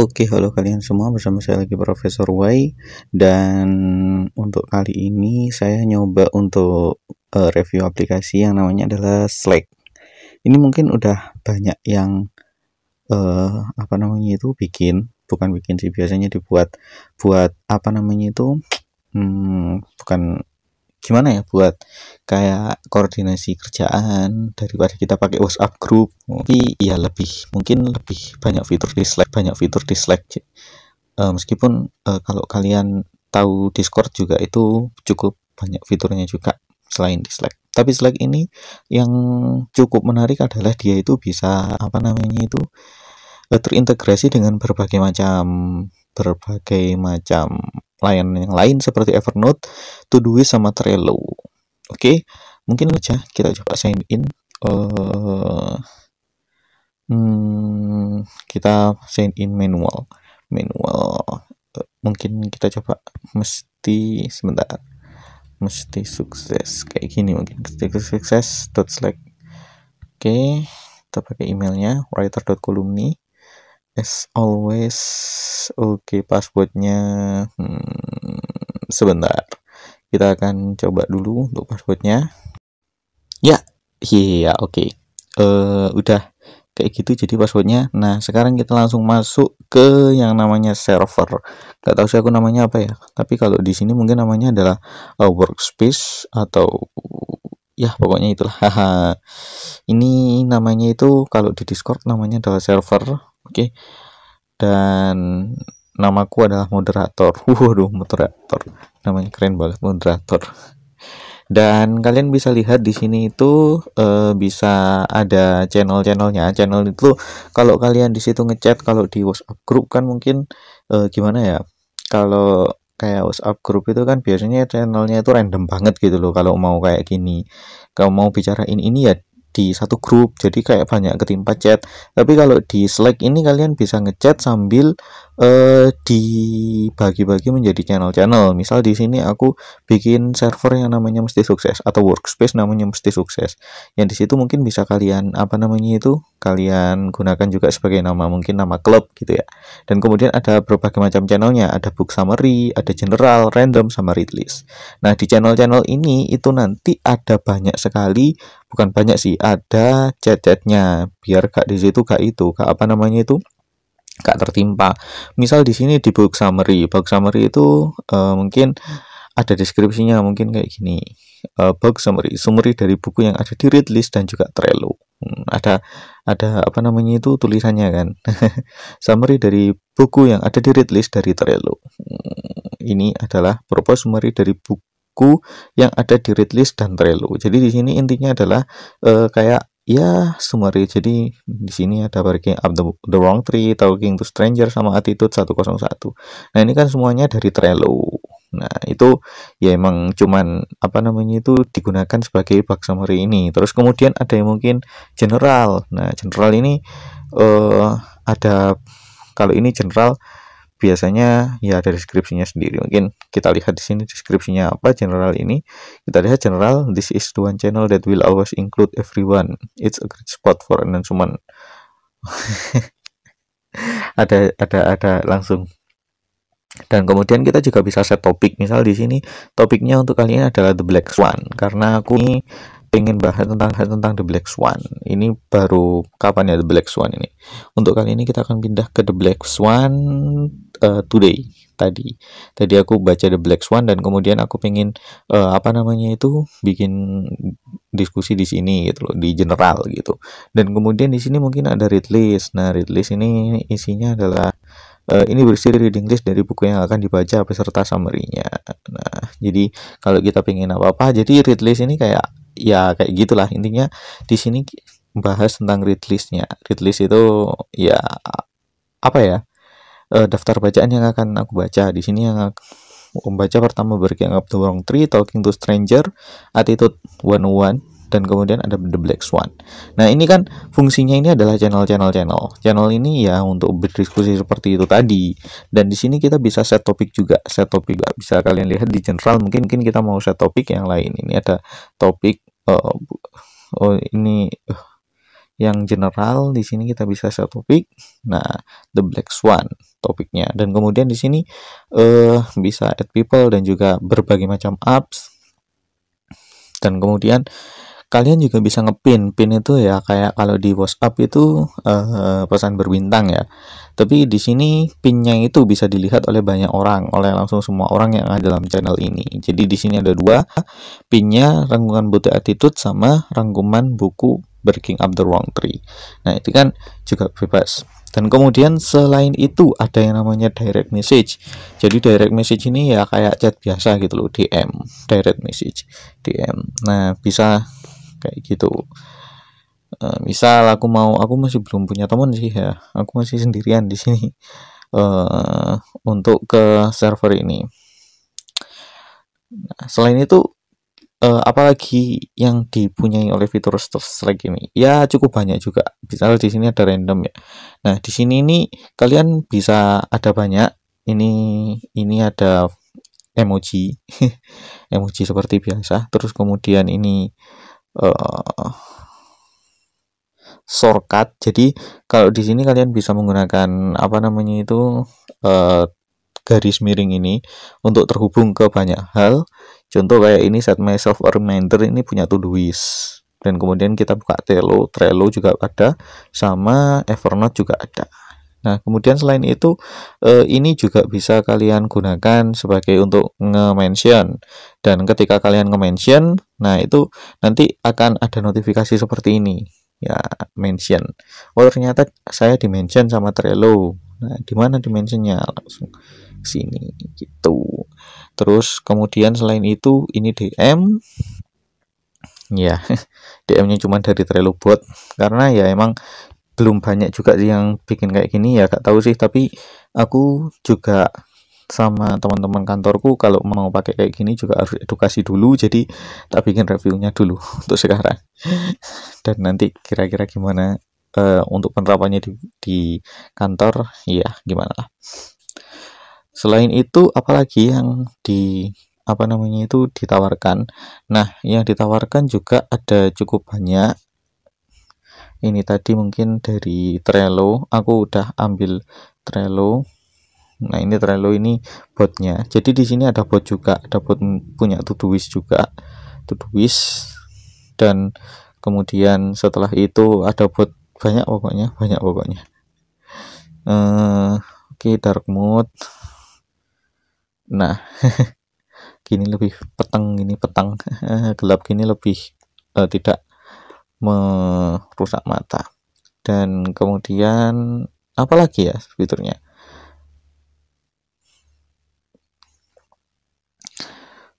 Oke, halo kalian semua, bersama saya lagi Profesor Y. Dan untuk kali ini saya nyoba untuk review aplikasi yang namanya adalah Slack. Ini mungkin udah banyak yang bukan bikin sih, biasanya buat apa namanya itu, bukan gimana ya, buat kayak koordinasi kerjaan daripada kita pakai WhatsApp group. Tapi ya mungkin lebih banyak fitur di Slack. Meskipun kalau kalian tahu Discord juga itu cukup banyak fiturnya juga selain di Slack. Tapi Slack ini yang cukup menarik adalah dia itu bisa terintegrasi dengan berbagai macam layanan yang lain seperti Evernote, Todoist sama Trello. Oke, mungkin aja kita coba sign in. Kita sign in manual. Mungkin kita coba mesti sukses kayak gini, mungkin sukses.slack. Oke, kita pakai emailnya writer.columni as always. Oke, passwordnya sebentar, kita akan coba dulu untuk passwordnya. Oke. Udah kayak gitu jadi passwordnya. Nah, sekarang kita langsung masuk ke yang namanya server. Gak tahu sih aku namanya apa ya, tapi kalau di sini mungkin namanya adalah workspace atau ya pokoknya itulah. Ini namanya itu kalau di Discord namanya adalah server. Oke. Dan namaku adalah moderator. Moderator. Namanya keren banget, moderator. Dan kalian bisa lihat di sini itu bisa ada channel-channelnya. Channel itu kalau kalian di situ ngechat, kalau di WhatsApp group kan mungkin gimana ya? Kalau kayak WhatsApp group itu kan biasanya channelnya itu random banget gitu loh. Kalau mau kayak gini, kalau mau bicarain ini ya di satu grup, jadi kayak banyak ketimpa chat. Tapi kalau di Slack ini kalian bisa ngechat sambil dibagi-bagi menjadi channel-channel. Misal di sini aku bikin server yang namanya mesti sukses atau workspace namanya mesti sukses. Yang di situ mungkin bisa kalian kalian gunakan juga sebagai mungkin nama klub gitu ya. Dan kemudian ada berbagai macam channelnya, ada book summary, ada general, random sama read list. Nah, di channel-channel ini itu nanti ada banyak sekali, bukan banyak sih, ada chat-chatnya biar gak tertimpa. Misal di sini di book summary itu mungkin ada deskripsinya, mungkin kayak gini. Book summary dari buku yang ada di read list dan juga Trello. Ada tulisannya kan. Summary dari buku yang ada di read list dari Trello. Ini adalah propose summary dari buku yang ada di read list dan Trello. Jadi di sini intinya adalah kayak ya summary. Jadi di sini ada Barking Up the Wrong Tree, Talking to Stranger sama Attitude 101. Nah, ini kan semuanya dari Trello. Nah, itu ya emang cuman digunakan sebagai bug summary ini. Terus kemudian ada yang mungkin general. Nah, general ini ada, kalau ini general biasanya ya ada deskripsinya sendiri. Mungkin kita lihat di sini deskripsinya apa general ini. Kita lihat general, this is the one channel that will always include everyone. It's a great spot for announcement. ada langsung. Dan kemudian kita juga bisa set topik. Misal di sini topiknya untuk kali ini adalah The Black Swan, karena aku ini pengen bahas tentang The Black Swan. Ini baru kapan ya The Black Swan ini? Untuk kali ini kita akan pindah ke The Black Swan today. Tadi aku baca The Black Swan dan kemudian aku pengen bikin diskusi di sini gitu loh, di general gitu. Dan kemudian di sini mungkin ada read list. Nah, read list ini isinya adalah ini berisi reading list dari buku yang akan dibaca beserta summary-nya. Nah, jadi kalau kita pengen apa-apa, jadi read list ini kayak gitulah intinya. Di sini bahas tentang read list-nya. Read list itu ya daftar bacaan yang akan aku baca. Di sini yang aku membaca pertama Barking Up the Wrong Tree, Talking to Stranger, Attitude 101, dan kemudian ada The Black Swan. Nah, ini kan fungsinya ini adalah channel ini ya untuk berdiskusi seperti itu tadi. Dan di sini kita bisa set topik juga. Bisa kalian lihat di general, mungkin kita mau set topik yang lain. Ini ada topik yang general di sini kita bisa set topik. Nah, the black swan topiknya, dan kemudian di sini bisa add people dan juga berbagai macam apps. Dan kemudian kalian juga bisa ngepin. Pin itu ya kayak kalau di WhatsApp itu pesan berbintang ya. Tapi di sini pinnya itu bisa dilihat oleh banyak orang, oleh langsung semua orang yang ada dalam channel ini. Jadi di sini ada dua pinnya, rangkuman butuh attitude sama rangkuman buku Breaking Up the Wrong Tree. Nah, itu kan juga bebas. Dan kemudian selain itu ada yang namanya direct message. Jadi direct message ini ya kayak chat biasa gitu loh, DM, direct message, DM. Nah, bisa kayak gitu. Misal aku masih belum punya teman sih ya, aku masih sendirian di sini untuk ke server ini. Nah, selain itu apalagi yang dipunyai oleh fitur Strike ini ya cukup banyak juga. Misal di sini ada random ya. Nah, di sini ini kalian bisa ada banyak. Ini ada emoji emoji seperti biasa. Terus kemudian ini shortcut. Jadi kalau di sini kalian bisa menggunakan apa namanya itu garis miring ini untuk terhubung ke banyak hal. Contoh kayak ini, set myself a reminder, ini punya Todoist. Dan kemudian kita buka Trello juga ada, sama Evernote juga ada. Nah, kemudian selain itu ini juga bisa kalian gunakan sebagai untuk nge-mention. Dan ketika kalian nge-mention, nah itu nanti akan ada notifikasi seperti ini. Ya, mention. Oh, ternyata saya di-mention sama Trello. Nah, di mana di-mentionnya? Langsung sini gitu. Terus kemudian selain itu ini DM. Ya, DM-nya cuma dari Trello bot, karena ya emang belum banyak juga yang bikin kayak gini ya, gak tahu sih. Tapi aku juga sama teman-teman kantorku kalau mau pakai kayak gini juga harus edukasi dulu, jadi tak bikin reviewnya dulu untuk sekarang. Dan nanti kira-kira gimana untuk penerapannya di kantor, ya gimana lah. Selain itu apalagi yang apa namanya itu ditawarkan. Nah, yang ditawarkan juga ada cukup banyak. Ini tadi mungkin dari Trello, aku udah ambil Trello. Nah, ini Trello ini botnya. Jadi di sini ada bot juga, ada bot punya Todoist juga, Todoist. Dan kemudian setelah itu ada bot banyak pokoknya. Oke, dark mode. Nah, gini lebih petang, gini petang. Gelap gini lebih tidak merusak mata. Dan kemudian apalagi ya fiturnya?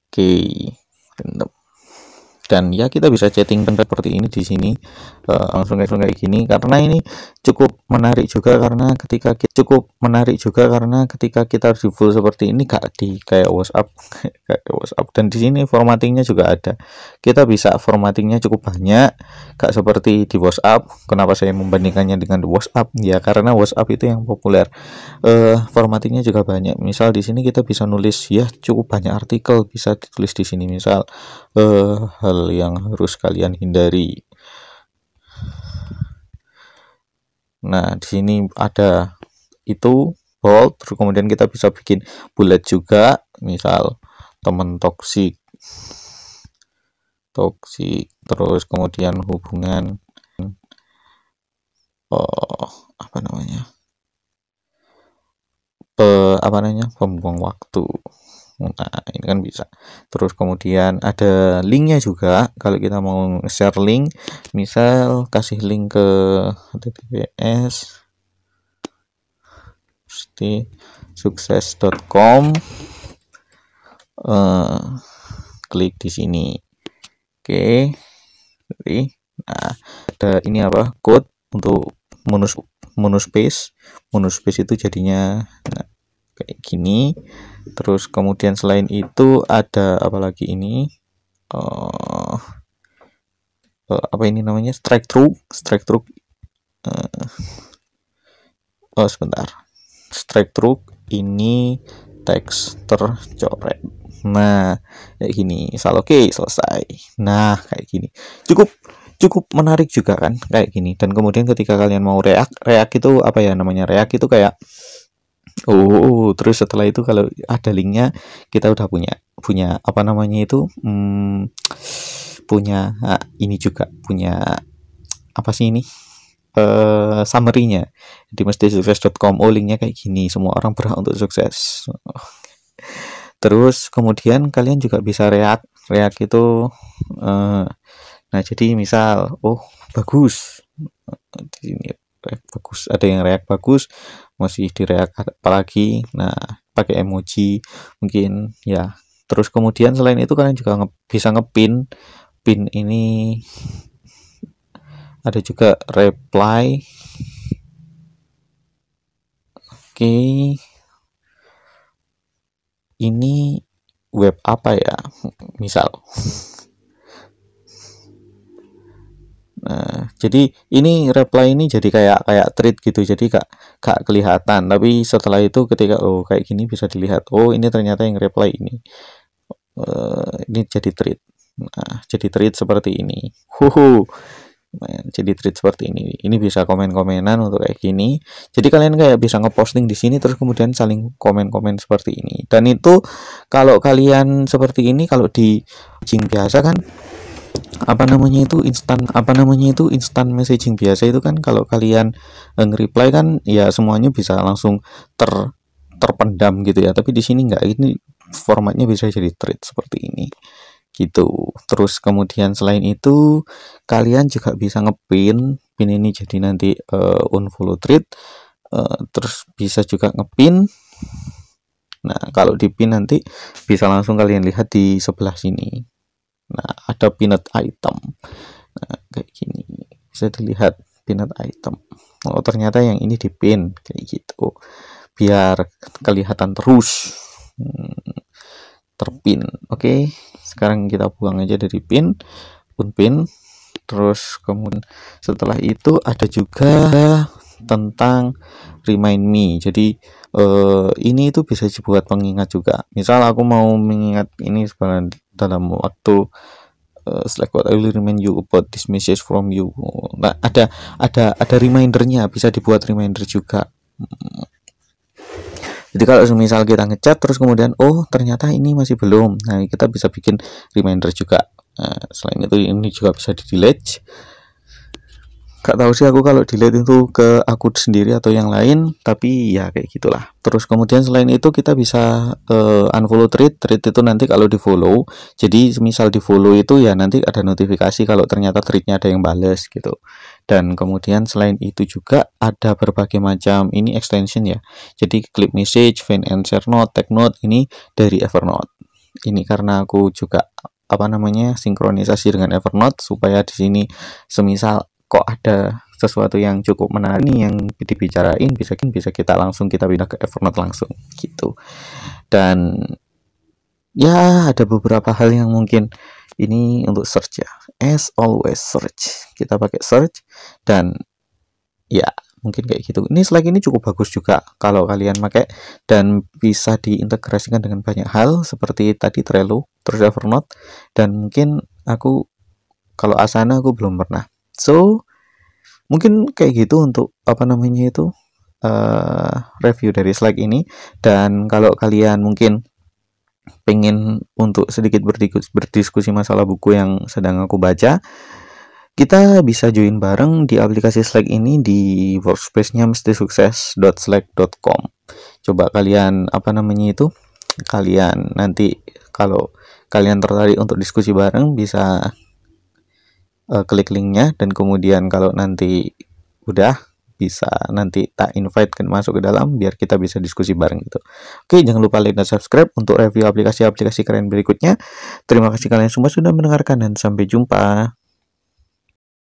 Oke, random. Dan ya kita bisa chatting seperti ini di sini, langsung kayak gini, karena ini cukup menarik juga karena ketika kita harus di full seperti ini, gak di kayak WhatsApp. Dan di sini formattingnya juga ada, kita bisa formattingnya cukup banyak, gak seperti di WhatsApp. Kenapa saya membandingkannya dengan WhatsApp? Ya karena WhatsApp itu yang populer. Formattingnya juga banyak. Misal di sini kita bisa nulis ya cukup banyak artikel bisa ditulis di sini. Misal hal yang harus kalian hindari. Nah, di sini ada itu bold, terus kemudian kita bisa bikin bullet juga. Misal teman toksik, terus kemudian hubungan apa namanya pembuang waktu. Nah, ini kan bisa. Terus kemudian ada linknya juga kalau kita mau share link. Misal kasih link ke https sukses.com, klik di sini. Oke. Nah, ada ini apa? Code untuk monospace itu jadinya kayak gini. Terus kemudian selain itu ada apalagi ini apa ini namanya, strike through sebentar, strike through ini teks tercoret. Nah, kayak gini. Misal oke, selesai. Nah, kayak gini cukup cukup menarik juga kan kayak gini. Dan kemudian ketika kalian mau react itu apa ya namanya, react itu kayak terus setelah itu kalau ada linknya kita udah punya apa namanya itu punya ini juga punya apa sih ini summary-nya di mestisukses.com. linknya kayak gini, semua orang berhak untuk sukses. Terus kemudian kalian juga bisa react itu nah jadi misal bagus di sini bagus, ada yang react bagus, masih di react apalagi, nah pakai emoji mungkin ya. Terus kemudian selain itu kalian juga bisa ngepin ini, ada juga reply. Oke, ini web apa ya misal. Nah, jadi ini reply ini jadi kayak tweet gitu, jadi gak kelihatan, tapi setelah itu ketika kayak gini bisa dilihat, ini ternyata yang reply ini jadi tweet. Nah, jadi tweet seperti ini. Jadi tweet seperti ini bisa komen-komenan untuk kayak gini. Jadi kalian kayak bisa ngeposting di sini terus kemudian saling komen-komen seperti ini. Dan itu kalau kalian seperti ini, kalau di jing biasa kan instan messaging biasa itu kan, kalau kalian nge-reply kan ya semuanya bisa langsung terpendam gitu ya, tapi di sini enggak, ini formatnya bisa jadi thread seperti ini gitu. Terus kemudian selain itu kalian juga bisa ngepin ini jadi nanti unfollow thread, terus bisa juga ngepin. Nah kalau di pin nanti bisa langsung kalian lihat di sebelah sini. Nah, ada pinned item. Nah, kayak gini. Bisa dilihat pinned item. Ternyata yang ini dipin kayak gitu. Biar kelihatan terus. Terpin. Oke. Sekarang kita buang aja dari pin. Unpin. Terus kemudian setelah itu ada juga tentang remind me. Jadi ini itu bisa dibuat pengingat juga. Misal aku mau mengingat ini sebenarnya dalam waktu Slack, what I will remind you about this message from you. Nah, ada remindernya, bisa dibuat reminder juga. Jadi kalau misal kita ngechat terus kemudian ternyata ini masih belum, nah kita bisa bikin reminder juga. Nah, selain itu ini juga bisa di delete. Gak tahu sih aku kalau delete itu ke akun sendiri atau yang lain, tapi ya kayak gitulah. Terus kemudian selain itu kita bisa unfollow thread itu nanti kalau di follow, jadi misal di follow itu ya nanti ada notifikasi kalau ternyata threadnya ada yang bales gitu. Dan kemudian selain itu juga ada berbagai macam ini extension ya, jadi clip message, find and share note, take note, ini dari Evernote. Ini karena aku juga sinkronisasi dengan Evernote supaya di sini semisal kok ada sesuatu yang cukup menarik nih yang dibicarain, bisa kita pindah ke Evernote langsung gitu. Dan ya ada beberapa hal yang mungkin ini untuk search ya, as always search, kita pakai search. Dan ya mungkin kayak gitu. Ini Slack ini cukup bagus juga kalau kalian pakai, dan bisa diintegrasikan dengan banyak hal seperti tadi Trello, terus Evernote, dan mungkin aku kalau Asana aku belum pernah. So mungkin kayak gitu untuk review dari Slack ini. Dan kalau kalian mungkin pengen untuk sedikit berdiskusi masalah buku yang sedang aku baca, kita bisa join bareng di aplikasi Slack ini di workspace-nya mestisukses.slack.com. Coba kalian kalian nanti kalau kalian tertarik untuk diskusi bareng bisa klik linknya, dan kemudian kalau nanti udah bisa nanti tak invite masuk ke dalam biar kita bisa diskusi bareng gitu. Oke, jangan lupa like dan subscribe untuk review aplikasi-aplikasi keren berikutnya. Terima kasih kalian semua sudah mendengarkan dan sampai jumpa.